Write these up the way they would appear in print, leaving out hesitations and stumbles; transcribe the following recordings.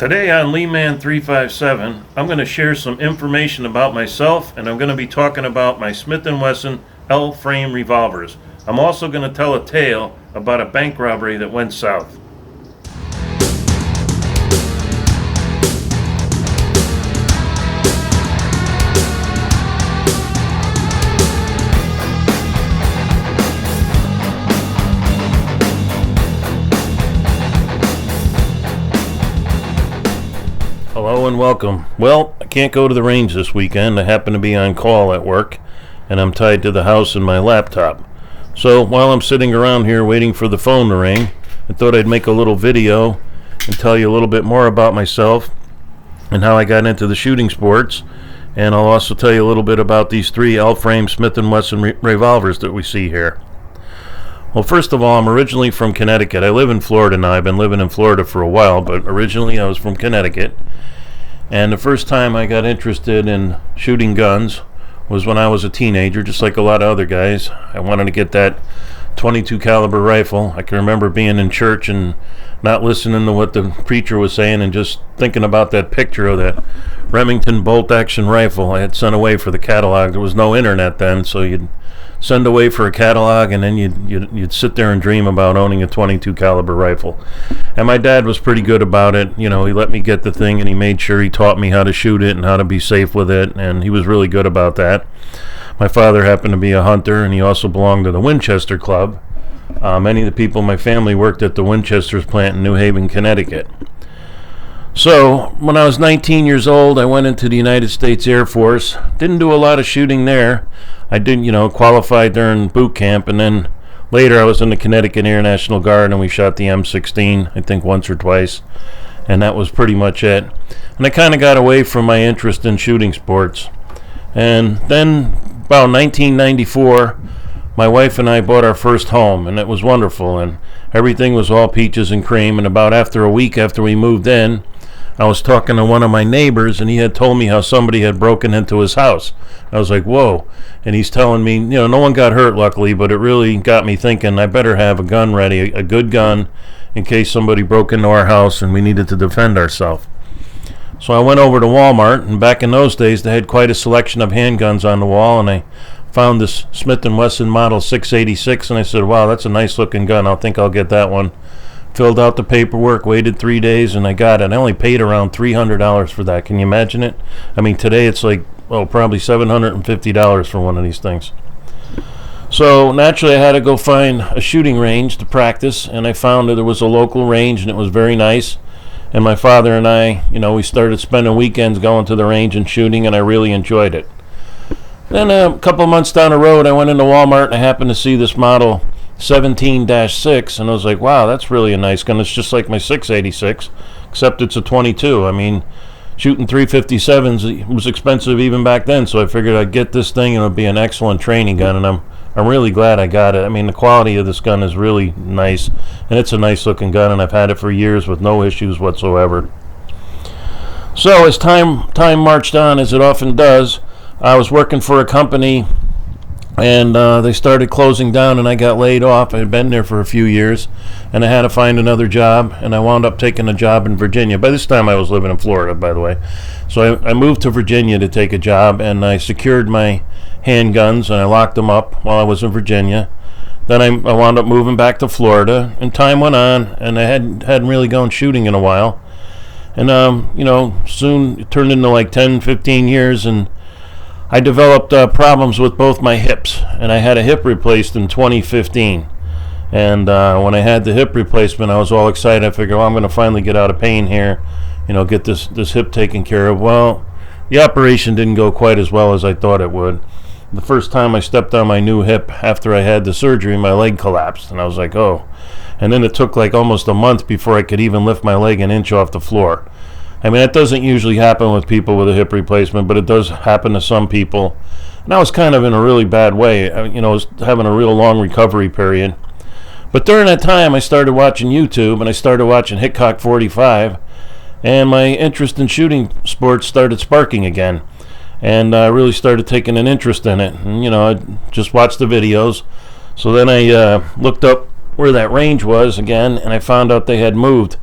Today on Leeman 357, I'm going to share some information about myself, and I'm going to be talking about my Smith & Wesson L Frame Revolvers. I'm also going to tell a tale about a bank robbery that went south. Hello and welcome. Well, I can't go to the range this weekend. I happen to be on call at work, and I'm tied to the house in my laptop. So while I'm sitting around here waiting for the phone to ring, I thought I'd make a little video and tell you a little bit more about myself and how I got into the shooting sports. And I'll also tell you a little bit about these three L-frame Smith & Wesson revolvers that we see here. Well, first of all, I'm originally from Connecticut. I live in Florida now. I've been living in Florida for a while, but originally I was from Connecticut. And the first time I got interested in shooting guns was when I was a teenager, just like a lot of other guys. I wanted to get that .22 caliber rifle. I can remember being in church and not listening to what the preacher was saying and just thinking about that picture of that Remington bolt-action rifle I had sent away for the catalog. There was no internet then, so you'd send away for a catalog, and then you'd sit there and dream about owning a .22 caliber rifle. And my dad was pretty good about it. You know, he let me get the thing, and he made sure he taught me how to shoot it and how to be safe with it, and he was really good about that. My father happened to be a hunter, and he also belonged to the Winchester Club. Many of the people in my family worked at the Winchester's plant in New Haven, Connecticut. So when I was 19 years old, I went into the United States Air Force. Didn't do a lot of shooting there. I did, qualify during boot camp, and then later I was in the Connecticut Air National Guard, and we shot the M16, I think once or twice, and that was pretty much it. And I kind of got away from my interest in shooting sports. And then about 1994, my wife and I bought our first home, and it was wonderful, and everything was all peaches and cream. And about after a week after we moved in, I was talking to one of my neighbors, and he had told me how somebody had broken into his house. I was like, whoa. And he's telling me, no one got hurt, luckily, but it really got me thinking I better have a gun ready, a good gun, in case somebody broke into our house and we needed to defend ourselves. So I went over to Walmart, and back in those days, they had quite a selection of handguns on the wall, and I found this Smith & Wesson Model 686, and I said, wow, that's a nice-looking gun. I think I'll get that one. Filled out the paperwork, waited 3 days, and I got it. I only paid around $300 for that. Can you imagine it? I mean, today it's like, probably $750 for one of these things. So naturally I had to go find a shooting range to practice, and I found that there was a local range, and it was very nice. And my father and I, we started spending weekends going to the range and shooting, and I really enjoyed it. Then a couple months down the road, I went into Walmart, and I happened to see this Model 17-6, and I was like, wow, that's really a nice gun. It's just like my 686, except it's a .22. I mean, shooting .357s was expensive even back then, so I figured I'd get this thing, and it would be an excellent training gun, and I'm really glad I got it. I mean, the quality of this gun is really nice, and it's a nice looking gun, and I've had it for years with no issues whatsoever. So as time marched on, as it often does, I was working for a company, and they started closing down, and I got laid off. I had been there for a few years, and I had to find another job, and I wound up taking a job in Virginia. By this time I was living in Florida, by the way. So I moved to Virginia to take a job, and I secured my handguns, and I locked them up while I was in Virginia. Then I wound up moving back to Florida, and time went on, and I hadn't really gone shooting in a while. And soon it turned into like 10, 15 years, and I developed problems with both my hips, and I had a hip replaced in 2015. And when I had the hip replacement, I was all excited. I figured, I'm going to finally get out of pain here, get this hip taken care of. Well, the operation didn't go quite as well as I thought it would. The first time I stepped on my new hip after I had the surgery, my leg collapsed, and I was like, oh. And then it took like almost a month before I could even lift my leg an inch off the floor. I mean, that doesn't usually happen with people with a hip replacement, but it does happen to some people. And I was kind of in a really bad way. I was having a real long recovery period. But during that time, I started watching YouTube, and I started watching Hitchcock 45, and my interest in shooting sports started sparking again. And I really started taking an interest in it. And, I just watched the videos. So then I looked up where that range was again, and I found out they had moved.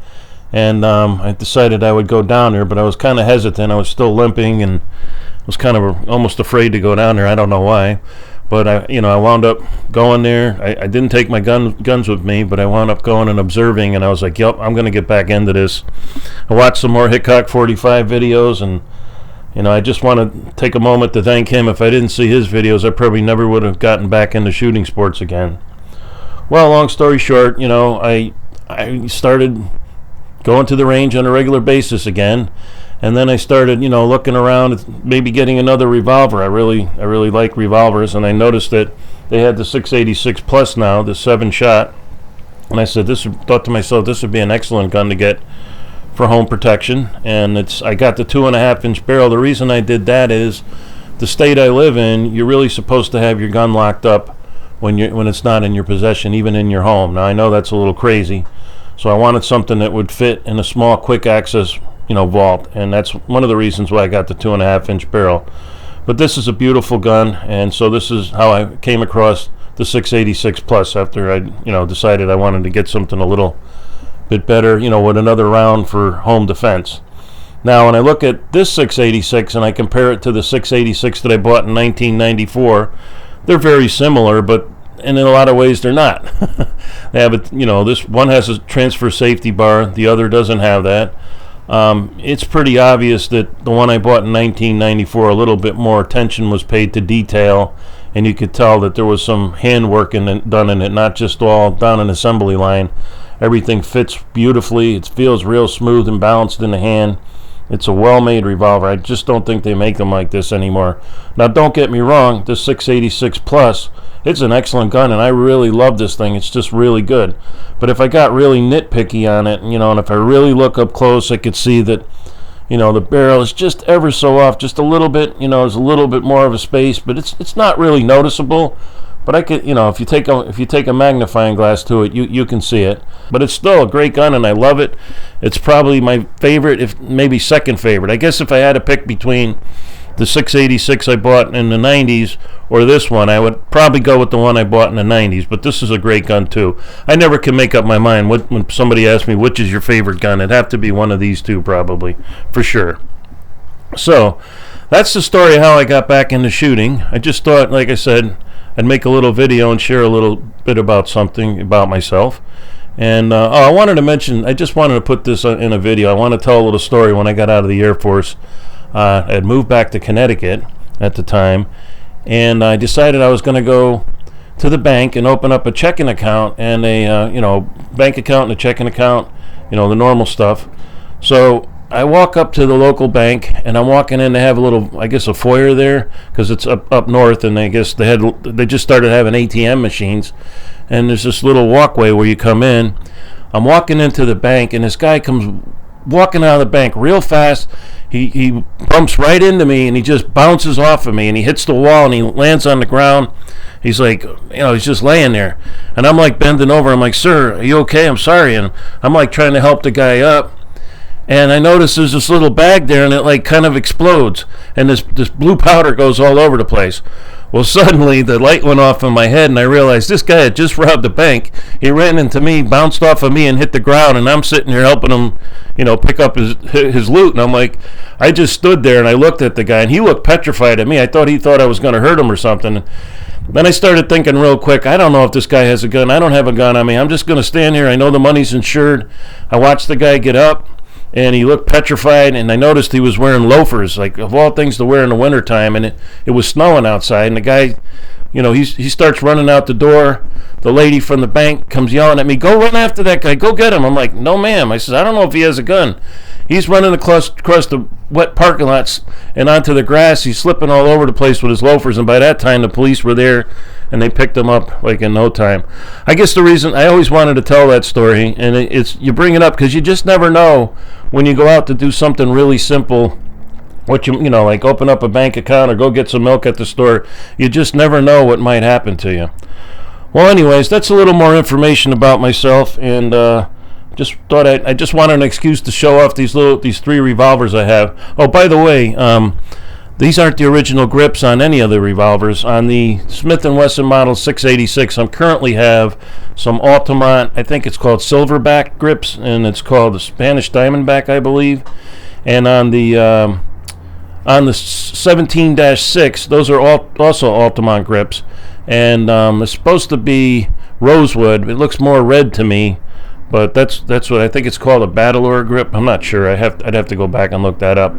and I decided I would go down there, but I was kind of hesitant. I was still limping, and I was kind of hesitant. I was still limping, I was still limping, and was kind of almost afraid to go down there. I don't know why, but I wound up going there. I didn't take my guns with me, but I wound up going and observing, and I was like, yep, I'm going to get back into this. I watched some more Hickok 45 videos, and I just want to take a moment to thank him. If I didn't see his videos, I probably never would have gotten back into shooting sports again. Well, long story short, I started going to the range on a regular basis again, and then I started, looking around, maybe getting another revolver. I really like revolvers, and I noticed that they had the 686 Plus now, the 7-shot, and I thought to myself, this would be an excellent gun to get for home protection. And I got the 2.5-inch barrel. The reason I did that is the state I live in, you're really supposed to have your gun locked up when it's not in your possession, even in your home. Now I know that's a little crazy, so I wanted something that would fit in a small, quick access vault, and that's one of the reasons why I got the 2.5-inch barrel. But this is a beautiful gun, and so this is how I came across the 686 Plus after I decided I wanted to get something a little bit better, with another round for home defense. Now when I look at this 686 and I compare it to the 686 that I bought in 1994, they're very similar, but in a lot of ways they're not. They have this one has a transfer safety bar, the other doesn't have that. It's pretty obvious that the one I bought in 1994, a little bit more attention was paid to detail, and you could tell that there was some handwork done in it, not just all down an assembly line. Everything fits beautifully. It feels real smooth and balanced in the hand. It's a well-made revolver. I just don't think they make them like this anymore. Now, don't get me wrong, the 686 Plus, it's an excellent gun, and I really love this thing. It's just really good. But if I got really nitpicky on it, and if I really look up close, I could see that, the barrel is just ever so off, just a little bit, there's a little bit more of a space, but it's not really noticeable. But I could, if you take a magnifying glass to it, you can see it. But it's still a great gun, and I love it. It's probably my favorite, if maybe second favorite. I guess if I had to pick between the 686 I bought in the 90s or this one, I would probably go with the one I bought in the 90s. But this is a great gun too. I never can make up my mind when somebody asks me which is your favorite gun. It'd have to be one of these two, probably, for sure. So that's the story of how I got back into shooting. I just thought, like I said, I'd make a little video and share a little bit about something about myself. And I wanted to mention, I just wanted to put this in a video. I want to tell a little story. When I got out of the Air Force, I had moved back to Connecticut at the time, and I decided I was going to go to the bank and open up a checking account and a bank account and a checking account, the normal stuff. So I walk up to the local bank, and I'm walking in to have a little, I guess, a foyer there, because it's up north, and I guess they just started having ATM machines, and there's this little walkway where you come in. I'm walking into the bank, and this guy comes walking out of the bank real fast. He bumps right into me, and he just bounces off of me, and he hits the wall, and he lands on the ground. He's like, he's just laying there, and I'm like bending over. I'm like, sir, are you okay? I'm sorry. And I'm like trying to help the guy up. And I notice there's this little bag there, and it like kind of explodes, and this blue powder goes all over the place. Well, suddenly the light went off in my head, and I realized this guy had just robbed the bank. He ran into me, bounced off of me, and hit the ground, and I'm sitting here helping him, pick up his loot. And I'm like, I just stood there, and I looked at the guy, and he looked petrified at me. I thought he thought I was going to hurt him or something. Then I started thinking real quick, I don't know if this guy has a gun. I don't have a gun on me. I'm just going to stand here. I know the money's insured. I watched the guy get up, and he looked petrified, and I noticed he was wearing loafers, like of all things to wear in the wintertime, and it was snowing outside, and the guy, he starts running out the door. The lady from the bank comes yelling at me, go run after that guy, go get him. I'm like, no ma'am. I said, I don't know if he has a gun. He's running across the wet parking lots and onto the grass. He's slipping all over the place with his loafers, and by that time the police were there, and they picked him up like in no time. I guess the reason I always wanted to tell that story, and it's you bring it up because you just never know when you go out to do something really simple, what like open up a bank account or go get some milk at the store. You just never know what might happen to you. Well, anyways, that's a little more information about myself, and just thought I just wanted an excuse to show off these three revolvers I have. Oh, by the way, These aren't the original grips on any of the revolvers. On the Smith & Wesson model 686, I currently have some Altamont, I think it's called Silverback grips, and it's called the Spanish Diamondback, I believe. And on the 17-6, those are also Altamont grips, and it's supposed to be rosewood. It looks more red to me, but that's what I think it's called, a Battleur grip. I'm not sure. I'd have to go back and look that up.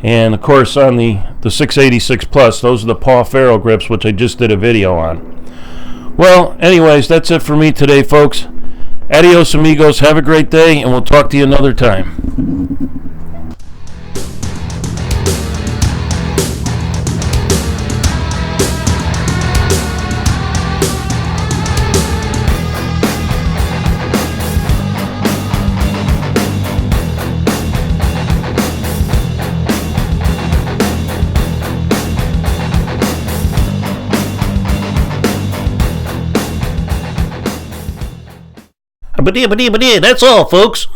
And of course, on the 686 Plus, those are the Paul Farrell grips, which I just did a video on. Well, anyways, that's it for me today, folks. Adios, amigos. Have a great day, and we'll talk to you another time. That's all, folks.